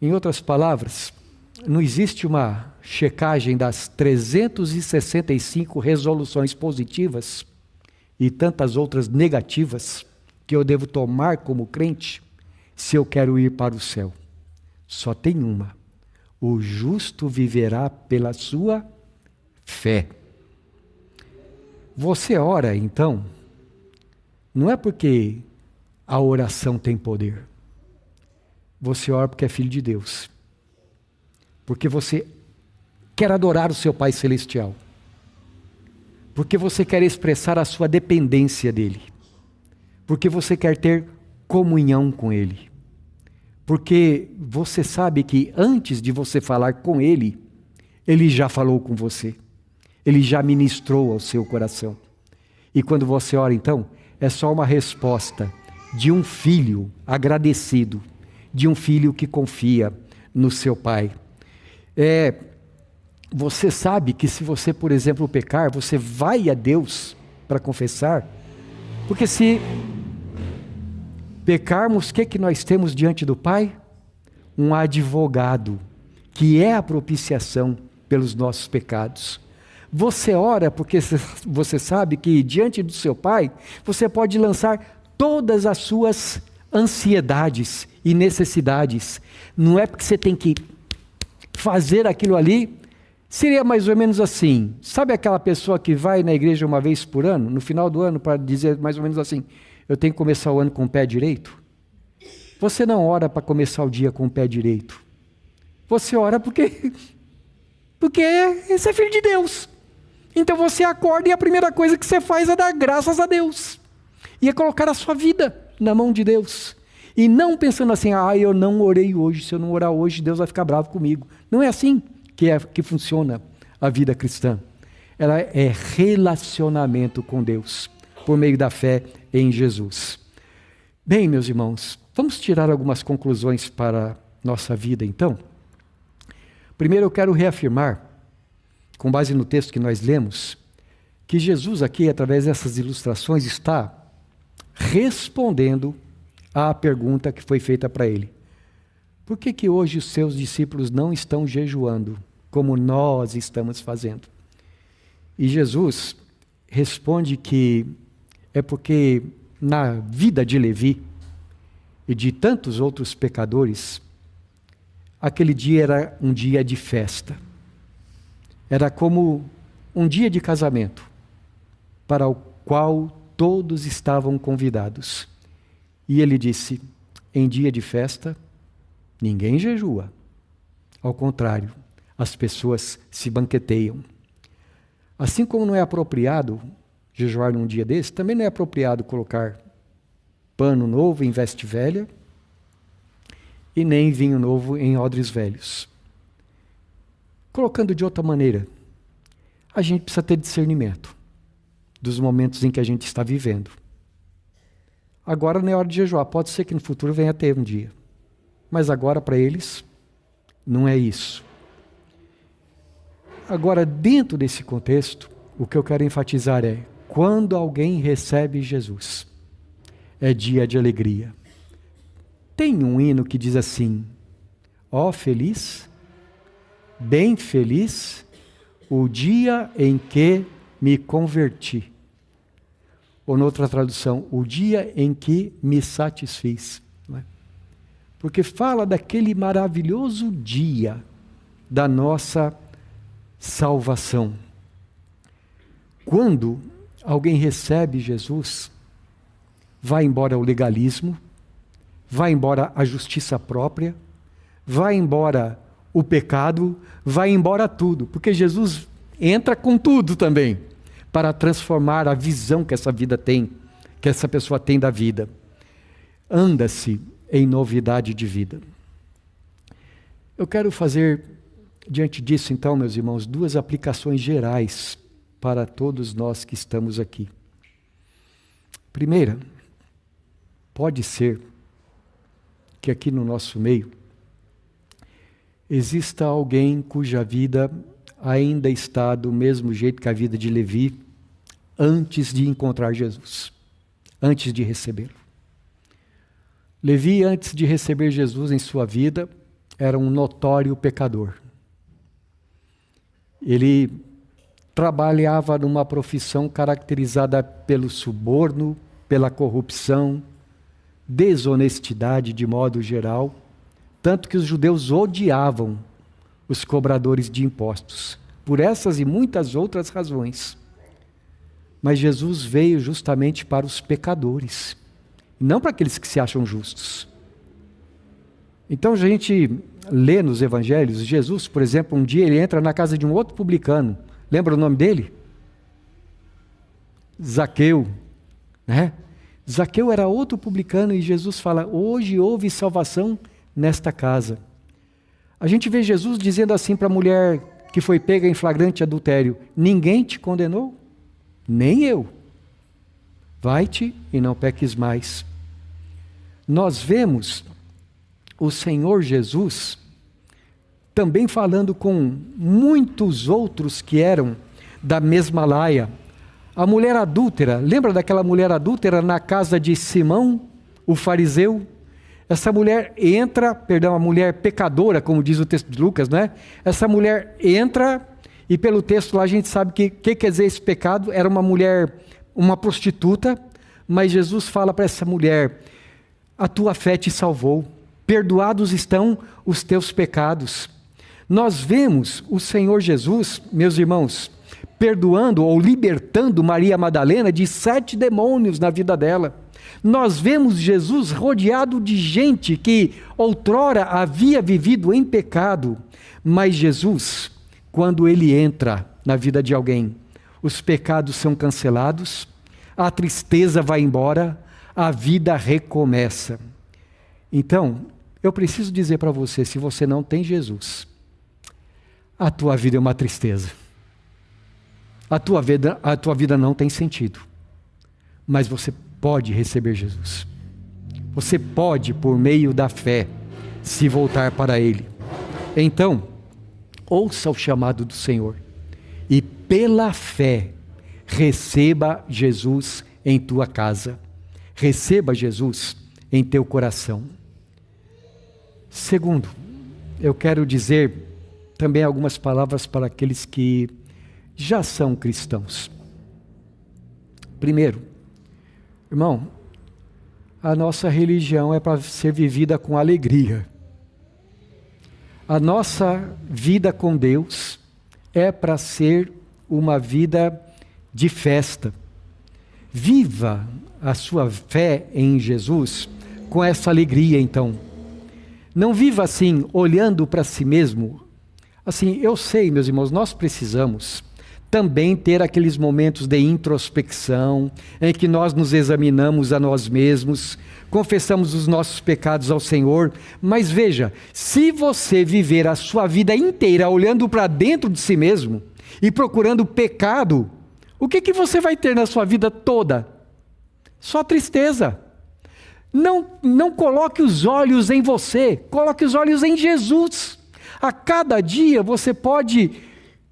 Em outras palavras, não existe uma checagem das 365 resoluções positivas e tantas outras negativas que eu devo tomar como crente se eu quero ir para o céu. Só tem uma. O justo viverá pela sua fé. Você ora, então, não é porque a oração tem poder. Você ora porque é filho de Deus. Porque você quer adorar o seu Pai Celestial. Porque você quer expressar a sua dependência dEle. Porque você quer ter comunhão com Ele. Porque você sabe que antes de você falar com Ele, Ele já falou com você. Ele já ministrou ao seu coração. E quando você ora, então, é só uma resposta de um filho agradecido, de um filho que confia no seu Pai. Você sabe que se você, por exemplo, pecar, você vai a Deus para confessar, porque se pecarmos, o que nós temos diante do Pai? Um advogado, que é a propiciação pelos nossos pecados. Você ora porque você sabe que diante do seu Pai, você pode lançar todas as suas ansiedades e necessidades. Não é porque você tem que fazer aquilo ali. Seria mais ou menos assim. Sabe aquela pessoa que vai na igreja uma vez por ano, no final do ano, para dizer mais ou menos assim: eu tenho que começar o ano com o pé direito? Você não ora para começar o dia com o pé direito. Você ora porque você é filho de Deus. Então você acorda e a primeira coisa que você faz é dar graças a Deus. E é colocar a sua vida na mão de Deus. E não pensando assim: eu não orei hoje, se eu não orar hoje, Deus vai ficar bravo comigo. Não é assim que funciona a vida cristã. Ela é relacionamento com Deus, por meio da fé em Jesus. Bem, meus irmãos, vamos tirar algumas conclusões para a nossa vida, então. Primeiro eu quero reafirmar, com base no texto que nós lemos, que Jesus aqui, através dessas ilustrações, está respondendo à pergunta que foi feita para ele. Por que hoje os seus discípulos não estão jejuando, como nós estamos fazendo? E Jesus responde que é porque na vida de Levi e de tantos outros pecadores, aquele dia era um dia de festa. Era como um dia de casamento, para o qual todos estavam convidados. E ele disse: em dia de festa, ninguém jejua. Ao contrário, as pessoas se banqueteiam. Assim como não é apropriado jejuar num dia desse, também não é apropriado colocar pano novo em veste velha e nem vinho novo em odres velhos. Colocando de outra maneira, a gente precisa ter discernimento dos momentos em que a gente está vivendo. Agora não é hora de jejuar, pode ser que no futuro venha a ter um dia, mas agora para eles não é isso. Agora, dentro desse contexto, o que eu quero enfatizar é: quando alguém recebe Jesus, é dia de alegria. Tem um hino que diz assim: ó feliz, bem feliz, o dia em que me converti. Ou noutra tradução, o dia em que me satisfiz. Não é? Porque fala daquele maravilhoso dia da nossa salvação. Quando alguém recebe Jesus, vai embora o legalismo, vai embora a justiça própria, vai embora o pecado, vai embora tudo, porque Jesus entra com tudo também, para transformar a visão que essa vida tem, que essa pessoa tem da vida. Anda-se em novidade de vida. Eu quero fazer, diante disso então, meus irmãos, duas aplicações gerais para todos nós que estamos aqui. Primeira, pode ser que aqui no nosso meio exista alguém cuja vida ainda está do mesmo jeito que a vida de Levi, antes de encontrar Jesus, antes de recebê-lo. Levi, antes de receber Jesus em sua vida, era um notório pecador. Ele trabalhava numa profissão caracterizada pelo suborno, pela corrupção, desonestidade de modo geral, tanto que os judeus odiavam os cobradores de impostos, por essas e muitas outras razões. Mas Jesus veio justamente para os pecadores, não para aqueles que se acham justos. Então a gente lê nos evangelhos, Jesus, por exemplo, um dia ele entra na casa de um outro publicano. Lembra o nome dele? Zaqueu, né? Zaqueu era outro publicano e Jesus fala: hoje houve salvação nesta casa. A gente vê Jesus dizendo assim para a mulher que foi pega em flagrante adultério: ninguém te condenou? Nem eu. Vai-te e não peques mais. Nós vemos o Senhor Jesus também falando com muitos outros que eram da mesma laia. A mulher adúltera, lembra daquela mulher adúltera na casa de Simão, o fariseu? Essa mulher entra, a mulher pecadora, como diz o texto de Lucas, não é? Essa mulher entra, e pelo texto lá a gente sabe que quer dizer esse pecado, era uma mulher, uma prostituta, mas Jesus fala para essa mulher: a tua fé te salvou, perdoados estão os teus pecados. Nós vemos o Senhor Jesus, meus irmãos, perdoando ou libertando Maria Madalena de 7 demônios na vida dela. Nós vemos Jesus rodeado de gente que outrora havia vivido em pecado, mas Jesus, quando ele entra na vida de alguém, os pecados são cancelados, a tristeza vai embora, a vida recomeça. Então, eu preciso dizer para você, se você não tem Jesus, a tua vida é uma tristeza. A tua vida não tem sentido. Mas você pode receber Jesus. Você pode, por meio da fé, se voltar para Ele. Então, ouça o chamado do Senhor e pela fé receba Jesus em tua casa. Receba Jesus em teu coração. Segundo, eu quero dizer também algumas palavras para aqueles que já são cristãos. Primeiro, irmão, a nossa religião é para ser vivida com alegria. A nossa vida com Deus é para ser uma vida de festa. Viva a sua fé em Jesus com essa alegria, então. Não viva assim, olhando para si mesmo. Assim, eu sei, meus irmãos, nós precisamos também ter aqueles momentos de introspecção, em que nós nos examinamos a nós mesmos, confessamos os nossos pecados ao Senhor, mas veja, se você viver a sua vida inteira olhando para dentro de si mesmo e procurando pecado, o que você vai ter na sua vida toda? Só tristeza. Não coloque os olhos em você, coloque os olhos em Jesus. A cada dia você pode,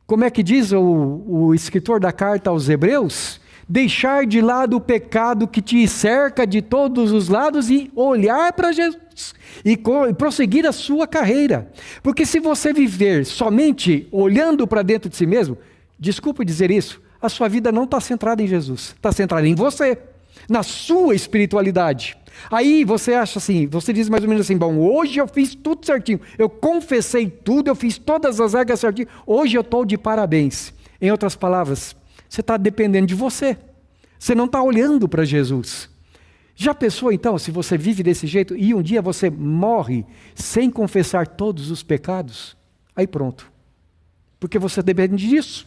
como é que diz o escritor da carta aos Hebreus? Deixar de lado o pecado que te cerca de todos os lados e olhar para Jesus e prosseguir a sua carreira. Porque se você viver somente olhando para dentro de si mesmo, desculpe dizer isso, a sua vida não está centrada em Jesus, está centrada em você, na sua espiritualidade. Aí você acha assim, você diz mais ou menos assim: bom, hoje eu fiz tudo certinho, eu confessei tudo, eu fiz todas as regras certinho, hoje eu estou de parabéns. Em outras palavras, você está dependendo de você, você não está olhando para Jesus. Já pensou então, se você vive desse jeito e um dia você morre sem confessar todos os pecados? Aí pronto, porque você depende disso.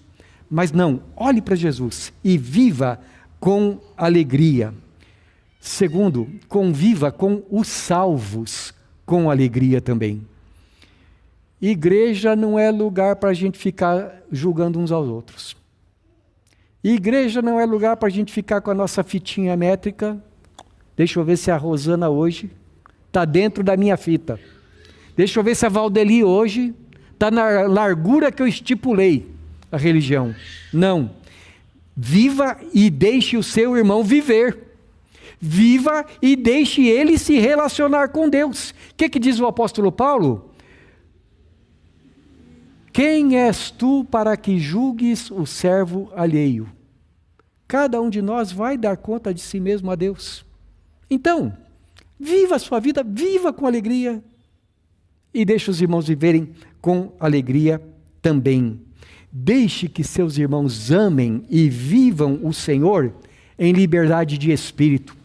Mas não, olhe para Jesus e viva com alegria. Segundo, conviva com os salvos com alegria também. Igreja não é lugar para a gente ficar julgando uns aos outros. Igreja não é lugar para a gente ficar com a nossa fitinha métrica. Deixa eu ver se a Rosana hoje está dentro da minha fita. Deixa eu ver se a Valdeli hoje está na largura que eu estipulei a religião. Não. Viva e deixe o seu irmão viver. Viva e deixe ele se relacionar com Deus. O que diz o apóstolo Paulo? Quem és tu para que julgues o servo alheio? Cada um de nós vai dar conta de si mesmo a Deus. Então, viva a sua vida, viva com alegria. E deixe os irmãos viverem com alegria também. Deixe que seus irmãos amem e vivam o Senhor em liberdade de espírito.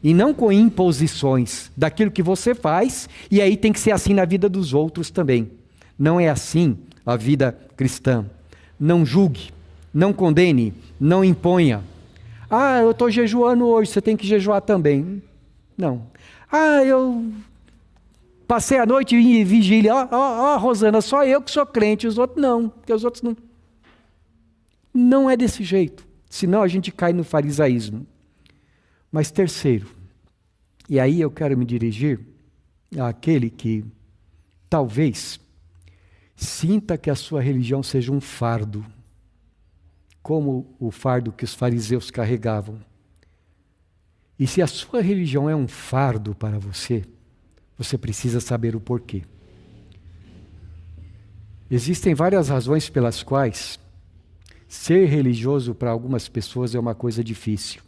E não com imposições daquilo que você faz, e aí tem que ser assim na vida dos outros também. Não é assim a vida cristã. Não julgue, não condene, não imponha. Ah, eu estou jejuando hoje, você tem que jejuar também. Não. Ah, eu passei a noite em vigília. Rosana, só eu que sou crente, os outros não, porque os outros não. Não é desse jeito, senão a gente cai no farisaísmo. Mas terceiro, e aí eu quero me dirigir àquele que talvez sinta que a sua religião seja um fardo, como o fardo que os fariseus carregavam. E se a sua religião é um fardo para você, você precisa saber o porquê. Existem várias razões pelas quais ser religioso para algumas pessoas é uma coisa difícil.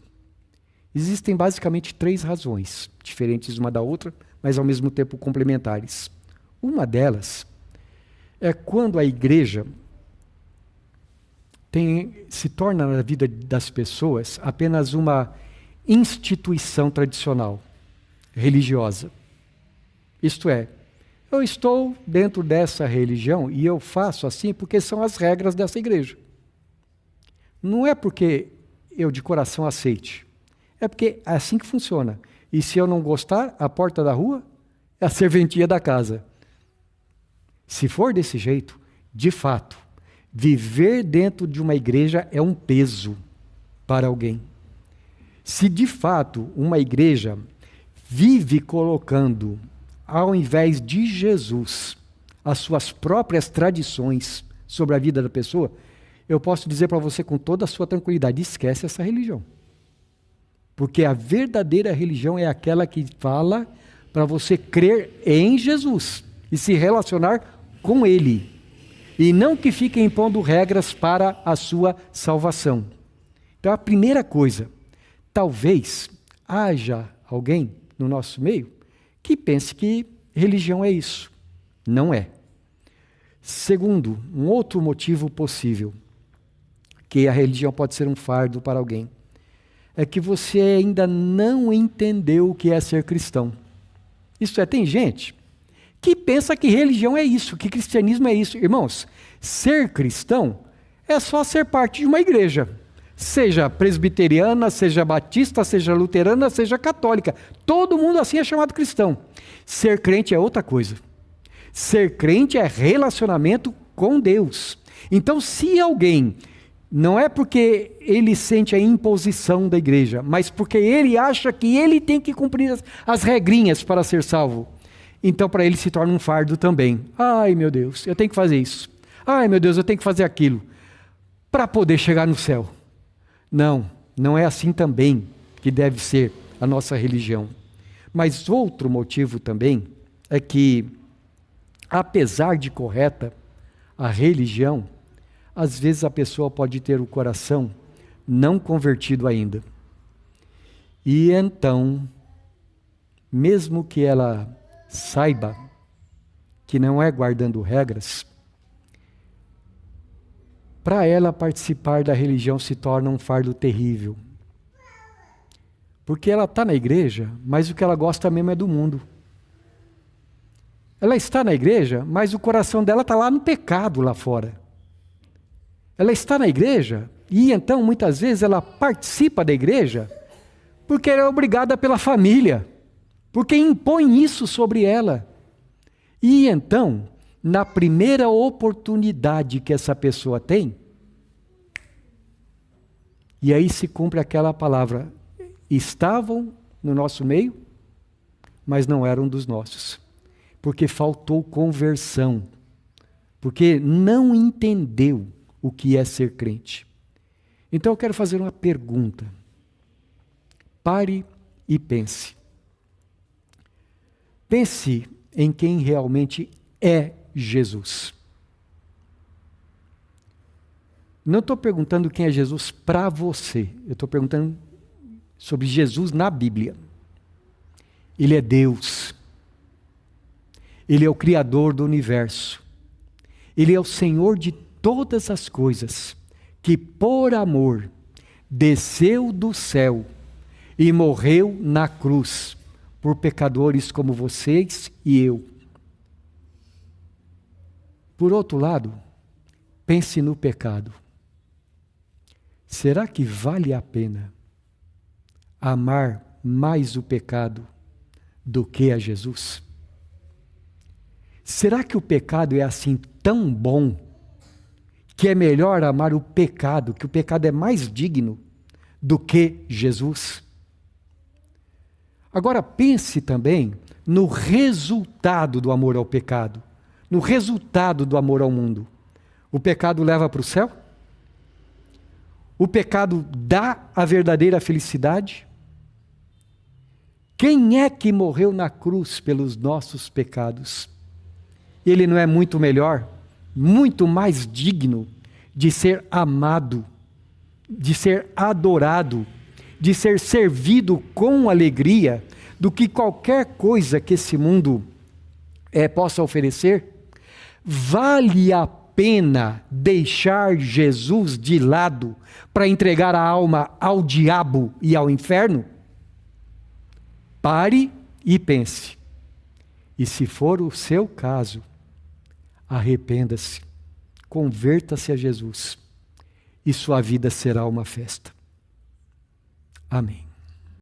Existem basicamente 3 razões, diferentes uma da outra, mas ao mesmo tempo complementares. Uma delas é quando a igreja se torna na vida das pessoas apenas uma instituição tradicional, religiosa. Isto é, eu estou dentro dessa religião e eu faço assim porque são as regras dessa igreja. Não é porque eu de coração aceite, é porque é assim que funciona. E se eu não gostar, a porta da rua é a serventia da casa. Se for desse jeito, de fato, viver dentro de uma igreja é um peso para alguém. Se de fato uma igreja vive colocando, ao invés de Jesus, as suas próprias tradições sobre a vida da pessoa, eu posso dizer para você com toda a sua tranquilidade, esquece essa religião. Porque a verdadeira religião é aquela que fala para você crer em Jesus e se relacionar com Ele. E não que fique impondo regras para a sua salvação. Então a primeira coisa, talvez haja alguém no nosso meio que pense que religião é isso. Não é. Segundo, um outro motivo possível, que a religião pode ser um fardo para alguém, é que você ainda não entendeu o que é ser cristão. Isso é, tem gente que pensa que religião é isso, que cristianismo é isso. Irmãos, ser cristão é só ser parte de uma igreja. Seja presbiteriana, seja batista, seja luterana, seja católica. Todo mundo assim é chamado cristão. Ser crente é outra coisa. Ser crente é relacionamento com Deus. Então, se alguém, não é porque ele sente a imposição da igreja, mas porque ele acha que ele tem que cumprir as regrinhas para ser salvo, então para ele se torna um fardo também. Ai meu Deus, eu tenho que fazer isso. Ai meu Deus, eu tenho que fazer aquilo para poder chegar no céu. Não, não é assim também que deve ser a nossa religião. Mas outro motivo também é que, apesar de correta, a religião, às vezes a pessoa pode ter o coração não convertido ainda. E então, mesmo que ela saiba que não é guardando regras, para ela participar da religião se torna um fardo terrível. Porque ela está na igreja, mas o que ela gosta mesmo é do mundo. Ela está na igreja, mas o coração dela está lá no pecado lá fora. Ela está na igreja e então muitas vezes ela participa da igreja porque ela é obrigada pela família, porque impõe isso sobre ela. E então, na primeira oportunidade que essa pessoa tem, e aí se cumpre aquela palavra, estavam no nosso meio, mas não eram dos nossos, porque faltou conversão, porque não entendeu o que é ser crente. Então eu quero fazer uma pergunta. Pare e pense. Pense em quem realmente é Jesus. Não estou perguntando quem é Jesus para você. Eu estou perguntando sobre Jesus na Bíblia. Ele é Deus. Ele é o Criador do universo. Ele é o Senhor de todas as coisas, que por amor desceu do céu e morreu na cruz por pecadores como vocês e eu. Por outro lado, pense no pecado. Será que vale a pena amar mais o pecado do que a Jesus? Será que o pecado é assim tão bom que é melhor amar o pecado, que o pecado é mais digno do que Jesus? Agora pense também no resultado do amor ao pecado, no resultado do amor ao mundo, o pecado leva para o céu? O pecado dá a verdadeira felicidade? Quem é que morreu na cruz pelos nossos pecados? Ele não é muito melhor, muito mais digno de ser amado, de ser adorado, de ser servido com alegria, do que qualquer coisa que esse mundo possa oferecer? Vale a pena deixar Jesus de lado para entregar a alma ao diabo e ao inferno? Pare e pense. E se for o seu caso, arrependa-se, converta-se a Jesus, e sua vida será uma festa. Amém.